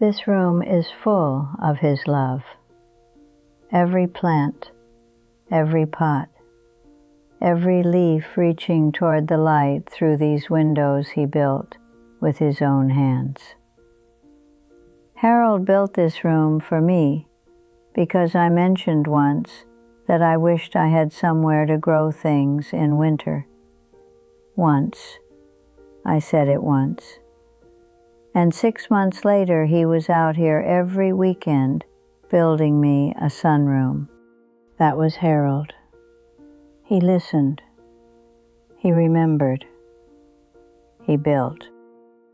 This room is full of his love. Every plant, every pot, every leaf reaching toward the light through these windows he built with his own hands. Harold built this room for me because I mentioned once that I wished I had somewhere to grow things in winter. Once. I said it once. And 6 months later, he was out here every weekend building me a sunroom. That was Harold. He listened. He remembered. He built.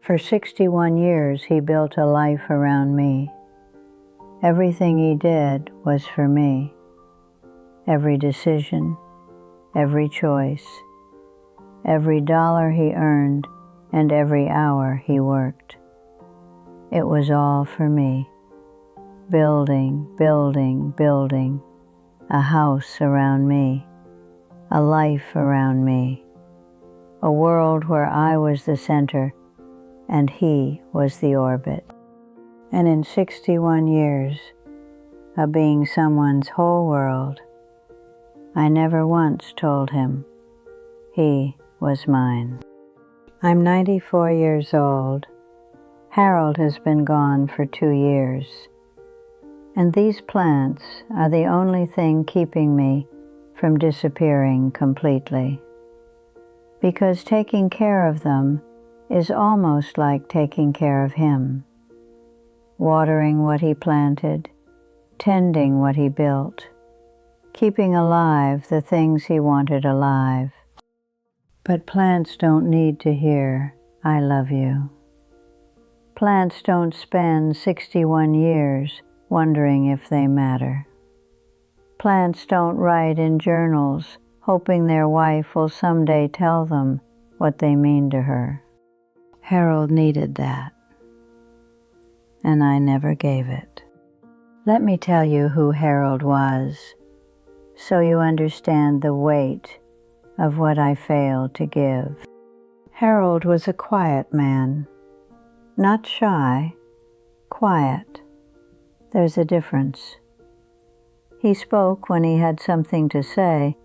For 61 years, he built a life around me. Everything he did was for me. Every decision, every choice, every dollar he earned, and every hour he worked. It was all for me. Building, building, building. A house around me. A life around me. A world where I was the center and he was the orbit. And in 61 years of being someone's whole world, I never once told him he was mine. I'm 94 years old. Harold has been gone for 2 years. And these plants are the only thing keeping me from disappearing completely. Because taking care of them is almost like taking care of him. Watering what he planted, tending what he built, keeping alive the things he wanted alive. But plants don't need to hear, "I love you." Plants don't spend 61 years wondering if they matter. Plants don't write in journals hoping their wife will someday tell them what they mean to her. Harold needed that, and I never gave it. Let me tell you who Harold was, so you understand the weight of what I failed to give. Harold was a quiet man, not shy, quiet. There's a difference. He spoke when he had something to say,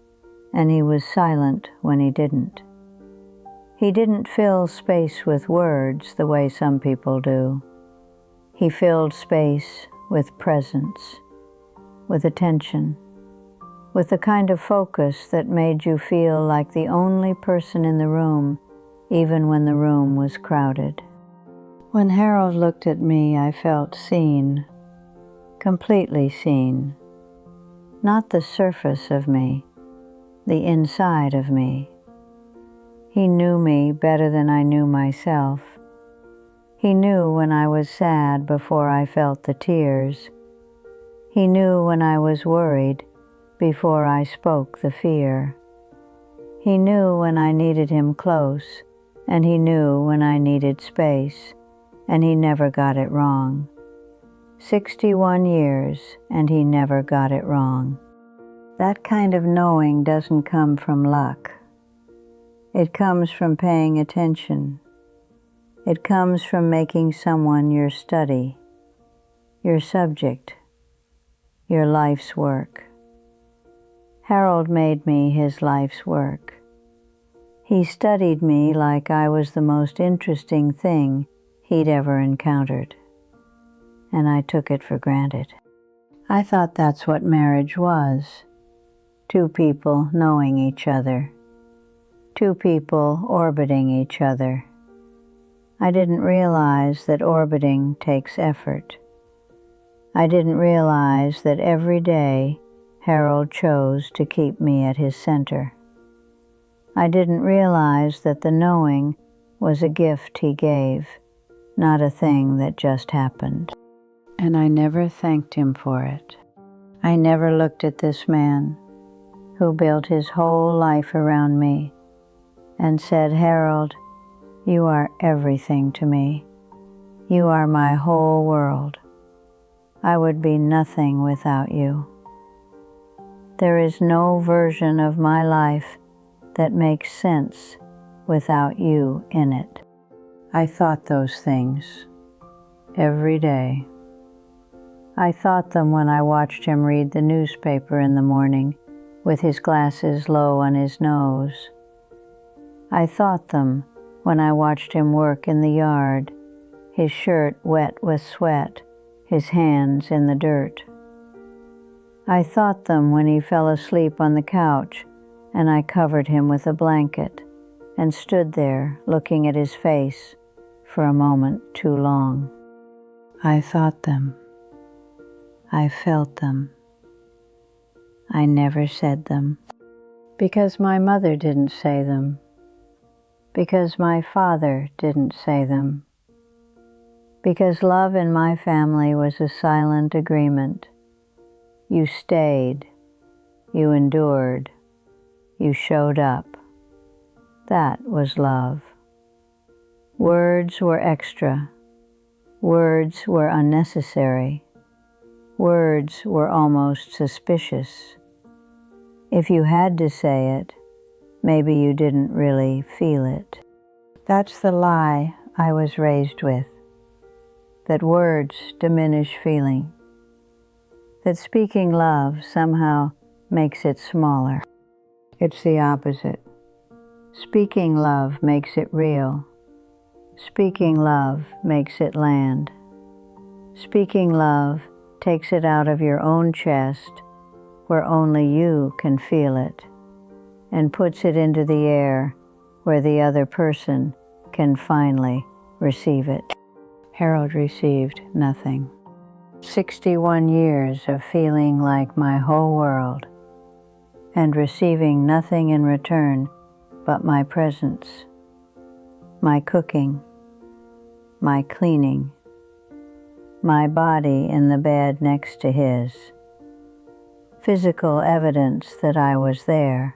and he was silent when he didn't. He didn't fill space with words the way some people do. He filled space with presence, with attention, with the kind of focus that made you feel like the only person in the room, even when the room was crowded. When Harold looked at me, I felt seen, completely seen. Not the surface of me, the inside of me. He knew me better than I knew myself. He knew when I was sad before I felt the tears. He knew when I was worried before I spoke the fear. He knew when I needed him close, and he knew when I needed space, and he never got it wrong. 61 years, and he never got it wrong. That kind of knowing doesn't come from luck. It comes from paying attention. It comes from making someone your study, your subject, your life's work. Harold made me his life's work. He studied me like I was the most interesting thing he'd ever encountered, and I took it for granted. I thought that's what marriage was. Two people knowing each other. Two people orbiting each other. I didn't realize that orbiting takes effort. I didn't realize that every day Harold chose to keep me at his center. I didn't realize that the knowing was a gift he gave, not a thing that just happened. And I never thanked him for it. I never looked at this man who built his whole life around me and said, "Harold, you are everything to me. You are my whole world. I would be nothing without you. There is no version of my life that makes sense without you in it." I thought those things, every day. I thought them when I watched him read the newspaper in the morning with his glasses low on his nose. I thought them when I watched him work in the yard, his shirt wet with sweat, his hands in the dirt. I thought them when he fell asleep on the couch and I covered him with a blanket and stood there looking at his face for a moment too long. I thought them. I felt them. I never said them. Because my mother didn't say them. Because my father didn't say them. Because love in my family was a silent agreement. You stayed. You endured. You showed up. That was love. Words were extra. Words were unnecessary. Words were almost suspicious. If you had to say it, maybe you didn't really feel it. That's the lie I was raised with. That words diminish feeling. That speaking love somehow makes it smaller. It's the opposite. Speaking love makes it real. Speaking love makes it land. Speaking love takes it out of your own chest, where only you can feel it, and puts it into the air where the other person can finally receive it. Harold received nothing. 61 years of feeling like my whole world, and receiving nothing in return but my presence, my cooking, my cleaning, my body in the bed next to his, physical evidence that I was there,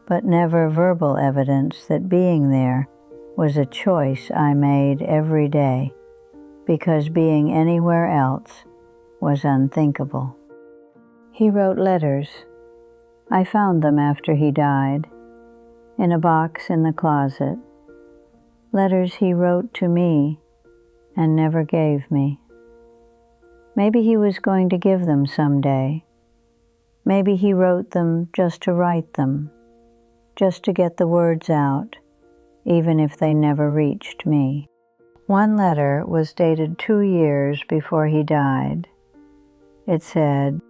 but never verbal evidence that being there was a choice I made every day, because being anywhere else was unthinkable. He wrote letters. I found them after he died, in a box in the closet. Letters he wrote to me and never gave me. Maybe he was going to give them someday. Maybe he wrote them just to write them, just to get the words out, even if they never reached me. One letter was dated 2 years before he died. It said,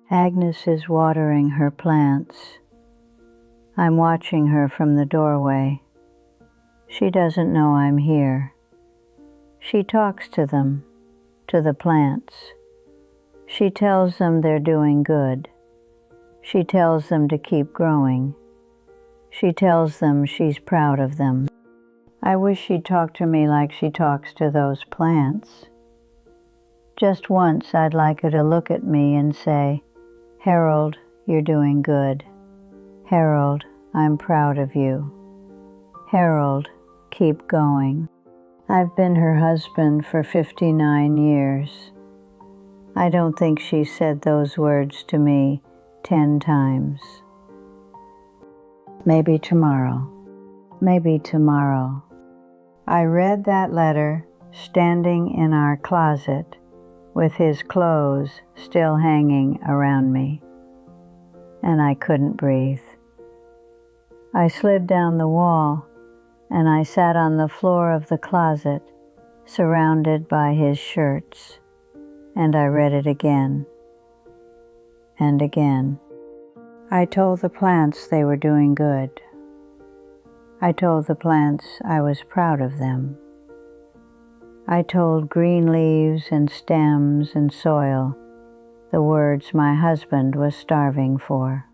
"Agnes is watering her plants. I'm watching her from the doorway. She doesn't know I'm here. She talks to them, to the plants. She tells them they're doing good. She tells them to keep growing. She tells them she's proud of them. I wish she'd talk to me like she talks to those plants. Just once I'd like her to look at me and say, 'Harold, you're doing good. Harold, I'm proud of you. Harold, keep going.' I've been her husband for 59 years. I don't think she said those words to me 10 times. Maybe tomorrow. Maybe tomorrow." I read that letter standing in our closet with his clothes still hanging around me, and I couldn't breathe. I slid down the wall and I sat on the floor of the closet, surrounded by his shirts, and I read it again and again. I told the plants they were doing good. I told the plants I was proud of them. I told green leaves and stems and soil the words my husband was starving for.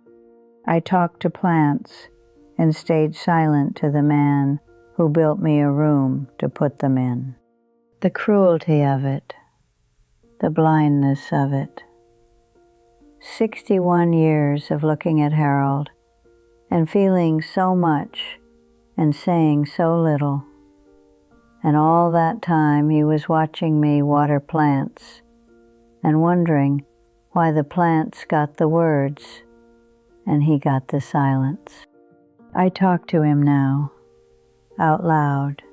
I talked to plants and stayed silent to the man who built me a room to put them in. The cruelty of it, the blindness of it. 61 years of looking at Harold and feeling so much and saying so little. And all that time he was watching me water plants and wondering why the plants got the words and he got the silence. I talk to him now, out loud,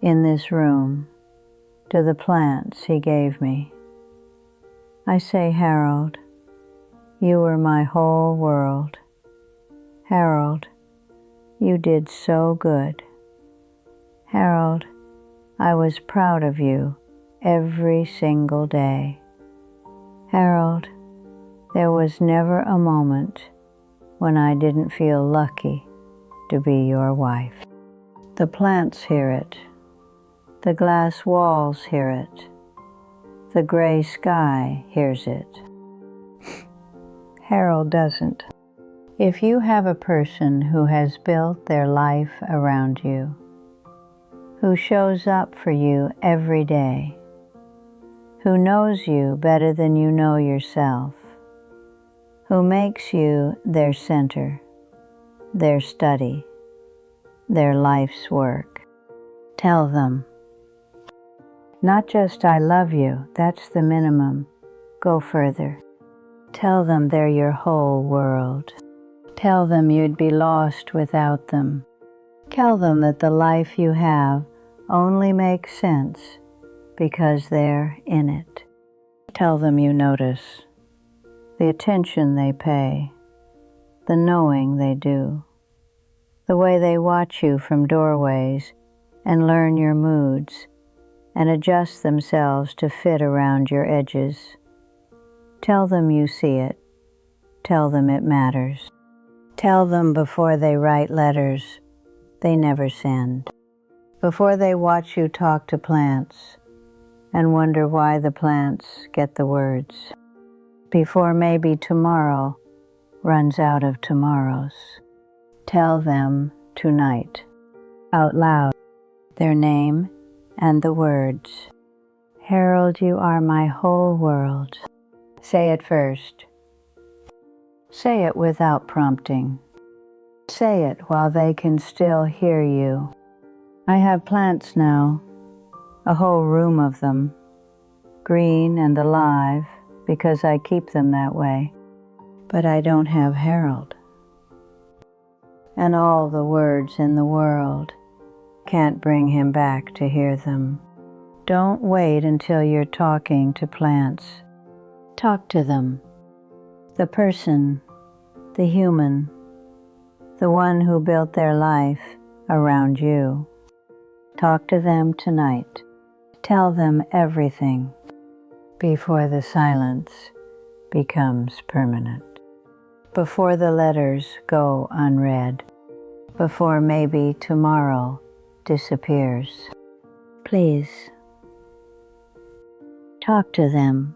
in this room, to the plants he gave me. I say, Harold, you were my whole world. Harold, you did so good. Harold, I was proud of you every single day. Harold, there was never a moment when I didn't feel lucky to be your wife. The plants hear it. The glass walls hear it. The gray sky hears it. Harold doesn't. If you have a person who has built their life around you, who shows up for you every day, who knows you better than you know yourself, who makes you their center, their study, their life's work, tell them. Not just I love you, that's the minimum. Go further. Tell them they're your whole world. Tell them you'd be lost without them. Tell them that the life you have only makes sense because they're in it. Tell them you notice the attention they pay, the knowing they do, the way they watch you from doorways and learn your moods and adjust themselves to fit around your edges. Tell them you see it. Tell them it matters. Tell them before they write letters they never send. Before they watch you talk to plants and wonder why the plants get the words. Before maybe tomorrow runs out of tomorrows. Tell them tonight, out loud, their name and the words. Harold, you are my whole world. Say it first. Say it without prompting. Say it while they can still hear you. I have plants now, a whole room of them, green and alive because I keep them that way. But I don't have Harold. And all the words in the world can't bring him back to hear them. Don't wait until you're talking to plants. Talk to them. The person, the human, the one who built their life around you. Talk to them tonight. Tell them everything before the silence becomes permanent. Before the letters go unread. Before maybe tomorrow disappears. Please, talk to them